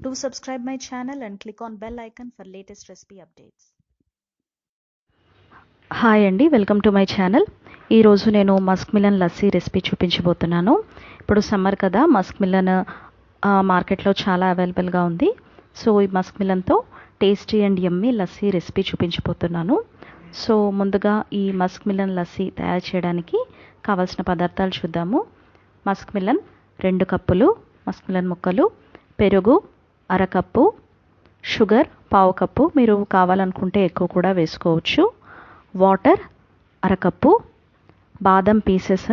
Do subscribe my channel and click on bell icon for latest recipe updates. Hi అండి, welcome to my channel. ఈరోజు నేను Musk melon lassi recipe చూపించబోతున్నాను. ఇప్పుడు summer కదా, Musk melon మార్కెట్లో చాలా అవైలబుల్గా ఉంది. సో ఈ మస్క్ మిలన్తో tasty and yummy lassi recipe చూపించబోతున్నాను. సో ముందుగా ఈ మస్క్ మిలన్ లస్సీ తయారు చేయడానికి కావాల్సిన పదార్థాలు చూద్దాము. మస్క్ మిలన్ 2 కప్పులు, మస్క్ మిలన్ ముక్కలు, పెరుగు అరకప్పు, షుగర్ 1/2 కప్పు, మీరు కావాలనుకుంటే ఎక్కువ కూడా వేసుకోవచ్చు, వాటర్ అరకప్పు, బాదం పీసెస్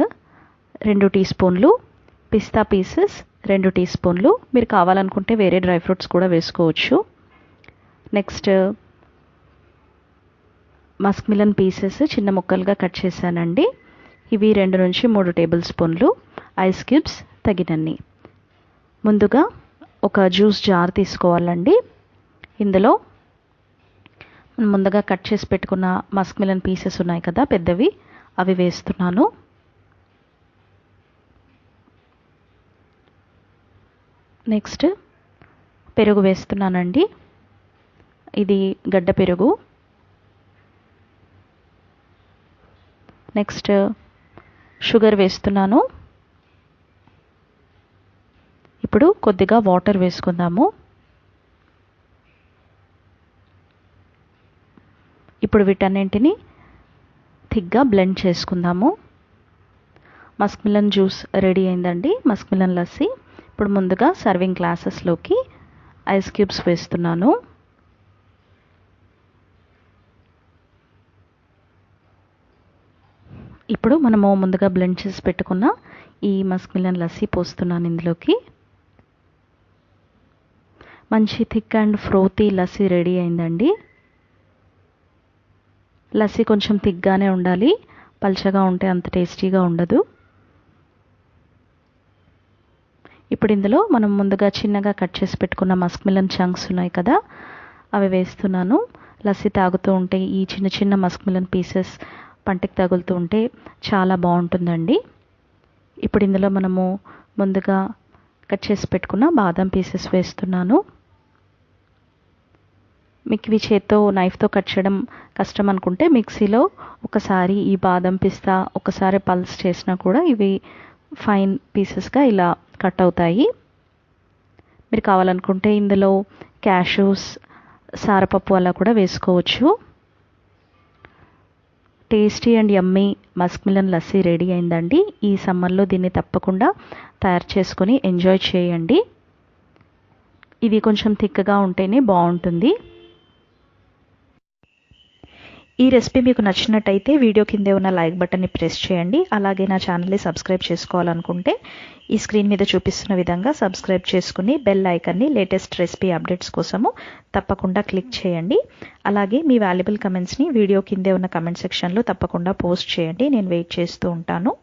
2 టీ స్పూన్లు, పిస్తా పీసెస్ 2 టీ స్పూన్లు, మీరు కావాలనుకుంటే వేరే డ్రై ఫ్రూట్స్ కూడా వేసుకోవచ్చు. నెక్స్ట్ మస్క్ మిలన్ పీసెస్ చిన్న ముక్కలుగా కట్ చేశానండి. ఇవి 2 నుంచి 3 టేబుల్ స్పూన్లు, ఐస్ క్యూబ్స్ తగినన్ని. ముందుగా ఒక జ్యూస్ జార్ తీసుకోవాలండి. ఇందులో ముందుగా కట్ చేసి పెట్టుకున్న మస్క్ మిలన్ పీసెస్ ఉన్నాయి కదా పెద్దవి, అవి వేస్తున్నాను. నెక్స్ట్ పెరుగు వేస్తున్నానండి. ఇది గడ్డ పెరుగు. నెక్స్ట్ షుగర్ వేస్తున్నాను. ఇప్పుడు కొద్దిగా వాటర్ వేసుకుందాము. ఇప్పుడు వీటన్నింటిని థిక్గా బ్లెండ్ చేసుకుందాము. మస్క్ మిలన్ జ్యూస్ రెడీ అయిందండి, మస్క్ మిలన్ లస్సీ. ఇప్పుడు ముందుగా సర్వింగ్ గ్లాసెస్లోకి ఐస్ క్యూబ్స్ వేస్తున్నాను. ఇప్పుడు మనము ముందుగా బ్లెండ్ చేసి పెట్టుకున్న ఈ మస్క్ మిలన్ లస్సీ పోస్తున్నాను ఇందులోకి. మంచి థిక్ అండ్ ఫ్రోతీ లస్సీ రెడీ అయిందండి. లస్సీ కొంచెం థిక్గానే ఉండాలి, పల్చగా ఉంటే అంత టేస్టీగా ఉండదు. ఇప్పుడు ఇందులో మనం ముందుగా చిన్నగా కట్ చేసి పెట్టుకున్న మస్క్ మిలన్ చంక్స్ ఉన్నాయి కదా, అవి వేస్తున్నాను. లస్సీ తాగుతూ ఉంటే ఈ చిన్న చిన్న మస్క్ మిలన్ పీసెస్ పంటికి తగులుతూ ఉంటే చాలా బాగుంటుందండి. ఇప్పుడు ఇందులో మనము ముందుగా కట్ చేసి పెట్టుకున్న బాదం పీసెస్ వేస్తున్నాను. మీకు ఇవి చేత్తో నైఫ్తో కట్ చేయడం కష్టం అనుకుంటే మిక్సీలో ఒకసారి ఈ బాదం పిస్తా ఒకసారి పల్స్ చేసినా కూడా ఇవి ఫైన్ పీసెస్గా ఇలా కట్ అవుతాయి. మీరు కావాలనుకుంటే ఇందులో క్యాషూస్, సారపప్పు అలా కూడా వేసుకోవచ్చు. Tasty and yummy Musk melon lassi ready అయిందండి. ఈ సమ్మర్లో దీన్ని తప్పకుండా తయారు చేసుకొని ఎంజాయ్ చేయండి. ఇది కొంచెం థిక్గా ఉంటేనే బాగుంటుంది. ఈ రెసిపీ మీకు నచ్చినట్టయితే వీడియో కిందే ఉన్న లైక్ బటన్ని ప్రెస్ చేయండి. అలాగే నా ఛానల్ని సబ్స్క్రైబ్ చేసుకోవాలనుకుంటే ఈ స్క్రీన్ మీద చూపిస్తున్న విధంగా సబ్స్క్రైబ్ చేసుకుని బెల్ ఐకాన్ని లేటెస్ట్ రెసిపీ అప్డేట్స్ కోసము తప్పకుండా క్లిక్ చేయండి. అలాగే మీ వాల్యుబుల్ కమెంట్స్ని వీడియో కిందే ఉన్న కమెంట్ సెక్షన్లో తప్పకుండా పోస్ట్ చేయండి, నేను వెయిట్ చేస్తూ ఉంటాను.